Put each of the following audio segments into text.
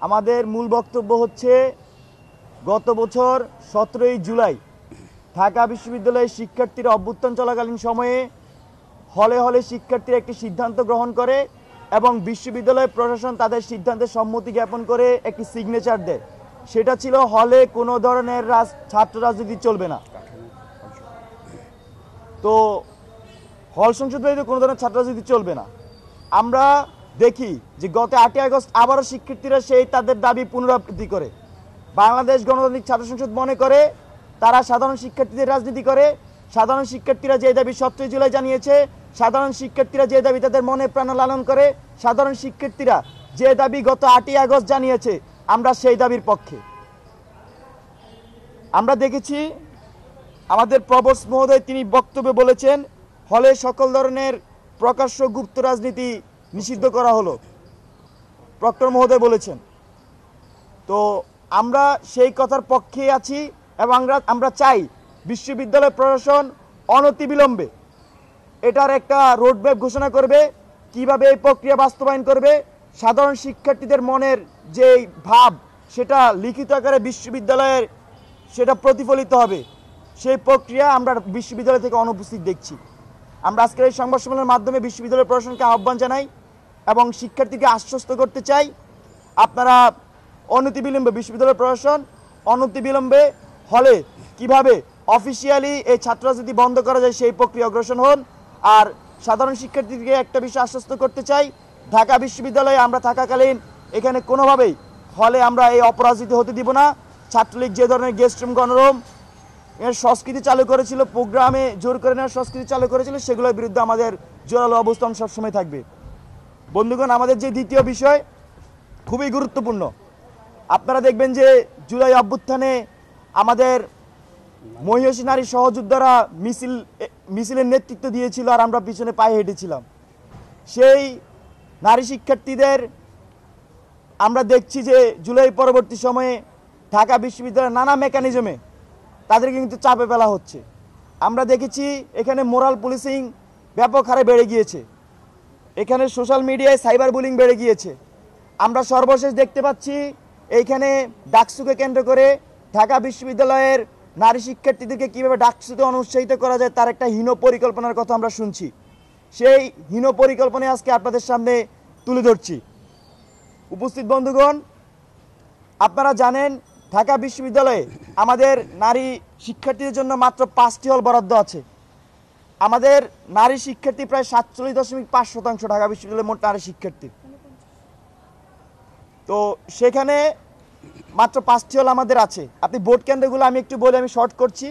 আমাদের মূল বক্তব্য হচ্ছে গত বছর 17ই জুলাই ঢাকা বিশ্ববিদ্যালয়ের শিক্ষার্থীরা অভ্যুত্থান চলাকালীন সময়ে হলে হলে শিক্ষার্থীরা একটি সিদ্ধান্ত গ্রহণ করে এবং বিশ্ববিদ্যালয় প্রশাসন তাদের সিদ্ধান্তে সম্মতি জ্ঞাপন করে একটি সিগনেচার দেয়। সেটা ছিল হলে কোনো ধরনের ছাত্র রাজনীতি চলবে না। তো হল সংসদ বাড়িতে কোনো ধরনের ছাত্র রাজনীতি চলবে না। আমরা দেখি যে গত 8ই আগস্ট আবারও শিক্ষার্থীরা সেই তাদের দাবি পুনরাবৃত্তি করে। বাংলাদেশ গণতান্ত্রিক ছাত্র সংসদ মনে করে তারা সাধারণ শিক্ষার্থীদের রাজনীতি করে। সাধারণ শিক্ষার্থীরা যে দাবি 17 জুলাই জানিয়েছে, সাধারণ শিক্ষার্থীরা যে দাবি তাদের মনে প্রাণে লালন করে, সাধারণ শিক্ষার্থীরা যে দাবি গত 8ই আগস্ট জানিয়েছে, আমরা সেই দাবির পক্ষে। আমরা দেখেছি আমাদের প্রভোস্ট মহোদয় তিনি বক্তব্যে বলেছেন হলে সকল ধরনের প্রকাশ্য গুপ্ত রাজনীতি নিষিদ্ধ করা হলো, প্রক্টর মহোদয় বলেছেন। তো আমরা সেই কথার পক্ষে আছি এবং আমরা চাই বিশ্ববিদ্যালয় প্রশাসন অনতিবিলম্বে এটার একটা রোডম্যাপ ঘোষণা করবে, কিভাবে এই প্রক্রিয়া বাস্তবায়ন করবে। সাধারণ শিক্ষার্থীদের মনের যে ভাব সেটা লিখিত আকারে বিশ্ববিদ্যালয়ের সেটা প্রতিফলিত হবে, সেই প্রক্রিয়া আমরা বিশ্ববিদ্যালয় থেকে অনুপস্থিত দেখছি। আমরা আজকের এই সংবাদ সম্মেলনের মাধ্যমে বিশ্ববিদ্যালয় প্রশাসনকে আহ্বান জানাই এবং শিক্ষার্থীকে আশ্বস্ত করতে চাই, আপনারা অনতিবিলম্বে বিশ্ববিদ্যালয় প্রশাসন অনতিবিলম্বে হলে কিভাবে অফিসিয়ালি এই ছাত্র রাজনীতি বন্ধ করা যায় সেই প্রক্রিয়া অগ্রসর হন। আর সাধারণ শিক্ষার্থীকে একটা বিষয় আশ্বস্ত করতে চাই, ঢাকা বিশ্ববিদ্যালয়ে আমরা থাকাকালীন এখানে কোনোভাবেই হলে আমরা এই অপরাজনীতি হতে দিব না। ছাত্রলীগ যে ধরনের গেস্ট রুম গণরুম এর সংস্কৃতি চালু করেছিল, প্রোগ্রামে জোর করে নেওয়ার সংস্কৃতি চালু করেছিল, সেগুলোর বিরুদ্ধে আমাদের জোরালো অবস্থান সবসময় থাকবে। বন্ধুগণ, আমাদের যে দ্বিতীয় বিষয় খুবই গুরুত্বপূর্ণ। আপনারা দেখবেন যে অভ্যুত্থানে আমাদের মহিষী নারী সহযোদ্ধারা মিছিলের নেতৃত্ব দিয়েছিল আর আমরা পিছনে পায়ে হেঁটেছিলাম। সেই নারী শিক্ষার্থীদের আমরা দেখছি যে জুলাই পরবর্তী সময়ে ঢাকা বিশ্ববিদ্যালয়ের নানা মেকানিজমে তাদেরকে কিন্তু চাপে ফেলা হচ্ছে। আমরা দেখেছি এখানে মোরাল পুলিশিং ব্যাপক হারে বেড়ে গিয়েছে, এখানে সোশ্যাল মিডিয়ায় সাইবার বুলিং বেড়ে গিয়েছে। আমরা সর্বশেষ দেখতে পাচ্ছি এইখানে ডাকসুকে কেন্দ্র করে ঢাকা বিশ্ববিদ্যালয়ের নারী শিক্ষার্থীদেরকে কীভাবে ডাকসুতে অনুৎসাহিত করা যায় তার একটা হীন পরিকল্পনার কথা আমরা শুনছি। সেই হীন পরিকল্পনা আজকে আপনাদের সামনে তুলে ধরছি। উপস্থিত বন্ধুগণ, আপনারা জানেন ঢাকা বিশ্ববিদ্যালয়ে আমাদের নারী শিক্ষার্থীদের জন্য মাত্র 5টি হল বরাদ্দ আছে। আমাদের নারী শিক্ষার্থী প্রায় 47.5% ঢাকা বিশ্ববিদ্যালয়ের মোট নারী শিক্ষার্থী। তো সেখানে মাত্র 5টি হল আমাদের আছে। আপনি ভোট কেন্দ্রগুলো আমি একটু বলে আমি শর্ট করছি।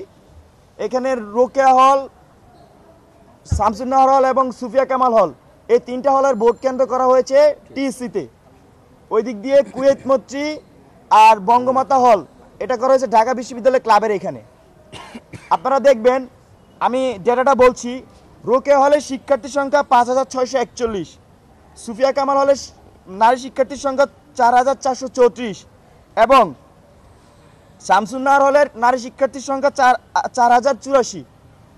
এখানে রোকেয়া হল, শামসুন্নাহর হল এবং সুফিয়া কামাল হল, এই 3টা হলের ভোট কেন্দ্র করা হয়েছে টিএসসিতে। ওই দিক দিয়ে কুয়েত মৈত্রী আর বঙ্গমাতা হল এটা করা হয়েছে ঢাকা বিশ্ববিদ্যালয় ক্লাবের এখানে। আপনারা দেখবেন আমি ডেটাটা বলছি, রোকেয়া হলের শিক্ষার্থীর সংখ্যা 5641, সুফিয়া কামাল হলের নারী শিক্ষার্থীর সংখ্যা 4434 এবং শামসুন্নাহর হলের নারী শিক্ষার্থীর সংখ্যা 4084।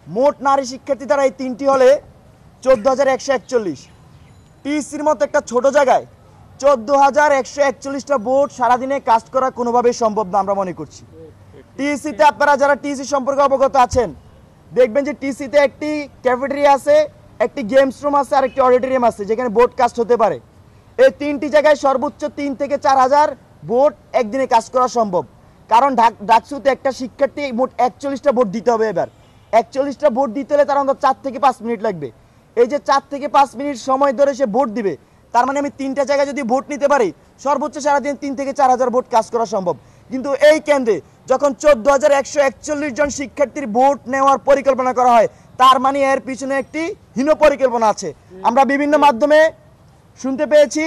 মোট নারী শিক্ষার্থী দ্বারা এই 3টি হলে 14141। টিএসসির মতো একটা ছোট জায়গায় 14141টা ভোট সারাদিনে কাস্ট করা কোনোভাবেই সম্ভব না আমরা মনে করছি। টিএসসিতে আপনারা যারা টিএসসি সম্পর্কে অবগত আছেন দেখবেন যে টিএসসিতে একটি ক্যাফেটেরিয়া আছে, একটি গেমস রুম আছে আর একটি অডিটোরিয়াম আছে যেখানে ভোট কাস্ট হতে পারে। এই 3টি জায়গায় সর্বোচ্চ 3 থেকে 4000 ভোট একদিনে কাজ করা সম্ভব। কারণ ডাকসুতে একটা শিক্ষার্থী মোট 41টা ভোট দিতে হবে। এবার 41টা ভোট দিতে হলে তার অন্তত 4 থেকে 5 মিনিট লাগবে। এই যে 4 থেকে 5 মিনিট সময় ধরে সে ভোট দিবে, তার মানে আমি 3টা জায়গায় যদি ভোট নিতে পারি সর্বোচ্চ সারাদিন 3 থেকে 4000 ভোট কাজ করা সম্ভব। কিন্তু এই কেন্দ্রে যখন 14141 জন শিক্ষার্থীর ভোট নেওয়ার পরিকল্পনা করা হয়, তার মানে এর পিছনে একটি হীন পরিকল্পনা আছে। আমরা বিভিন্ন মাধ্যমে শুনতে পেয়েছি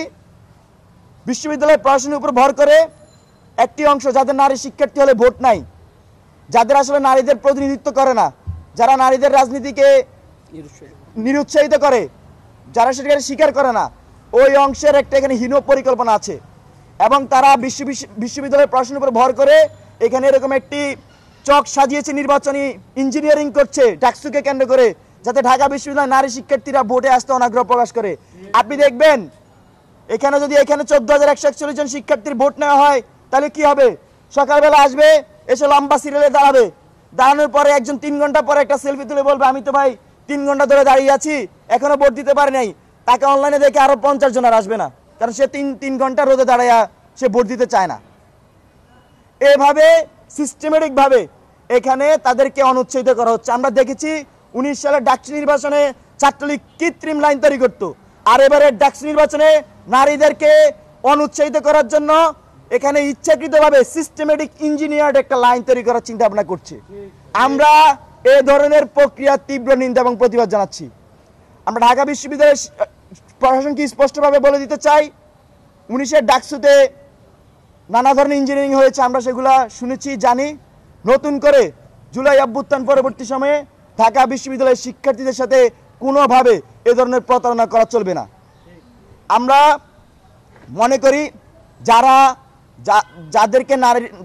বিশ্ববিদ্যালয় প্রশাসনের উপর ভর করে একটি অংশ যাদের নারী শিক্ষার্থী হলে ভোট নাই, যাদের আসলে নারীদের প্রতিনিধিত্ব করে না, যারা নারীদের রাজনীতিকে নিরুৎসাহিত করে, যারা সেটাকে স্বীকার করে না, ওই অংশের একটা এখানে হীন পরিকল্পনা আছে এবং তারা বিশ্ববিদ্যালয় প্রশাসনের উপর ভর করে এখানে এরকম একটি চক সাজিয়েছে, নির্বাচনী ইঞ্জিনিয়ারিং করছে ডাকসুকে কেন্দ্র করে, যাতে ঢাকা বিশ্ববিদ্যালয়ের নারী শিক্ষার্থীরা ভোটে আসতে অনাগ্রহ প্রকাশ করে। আপনি দেখবেন এখানে যদি এখানে 14,141 জন শিক্ষার্থীর ভোট নেওয়া হয় তাহলে কি হবে? সকালবেলা আসবে, এসে লম্বা সিরিয়ালে দাঁড়াবে, দাঁড়ানোর পরে একজন 3 ঘন্টা পরে একটা সেলফি তুলে বলবে আমি তো ভাই 3 ঘন্টা ধরে দাঁড়িয়ে আছি, এখনো ভোট দিতে পারি নাই। তাকে অনলাইনে দেখে আরো 50 জন আর আসবে না, কারণ সে তিন ঘন্টা রোদে দাঁড়ায়া সে ভোট দিতে চায় না। এভাবে সিস্টেমেটিক ভাবে এখানে তাদেরকে অনুৎসাহিত করা হচ্ছে। আমরা দেখেছি 19 সালের ডাকসু নির্বাচনে ছাত্রলীগ কৃত্রিম লাইন তৈরি করতো, আর এবারের ডাকসু নির্বাচনে নারীদেরকে অনুৎসাহিত করার জন্য এখানে ইচ্ছাকৃতভাবে সিস্টেমেটিক ইঞ্জিনিয়ার্ড একটা লাইন তৈরি করার চিন্তা ভাবনা করছে। আমরা এই ধরনের প্রক্রিয়া তীব্র নিন্দা এবং প্রতিবাদ জানাচ্ছি। আমরা ঢাকা বিশ্ববিদ্যালয়ের প্রশাসনকে স্পষ্টভাবে বলে দিতে চাই, 19-এর ডাকসুতে নানা ধরনের ইঞ্জিনিয়ারিং হয়েছে, আমরা সেগুলা শুনেছি, জানি। নতুন করে জুলাই অভ্যুত্থান পরবর্তী সময়ে ঢাকা বিশ্ববিদ্যালয়ের শিক্ষার্থীদের সাথে কোনোভাবে এ ধরনের প্রতারণা করা চলবে না। আমরা মনে করি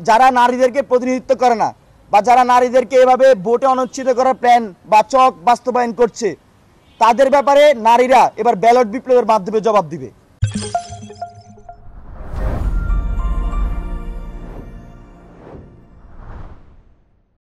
যারা নারীদেরকে প্রতিনিধিত্ব করে না বা যারা নারীদেরকে এভাবে ভোটে অনুচ্ছেদ করার প্ল্যান বা চক বাস্তবায়ন করছে, তাদের ব্যাপারে নারীরা এবার ব্যালট বিপ্লবের মাধ্যমে জবাব দিবে।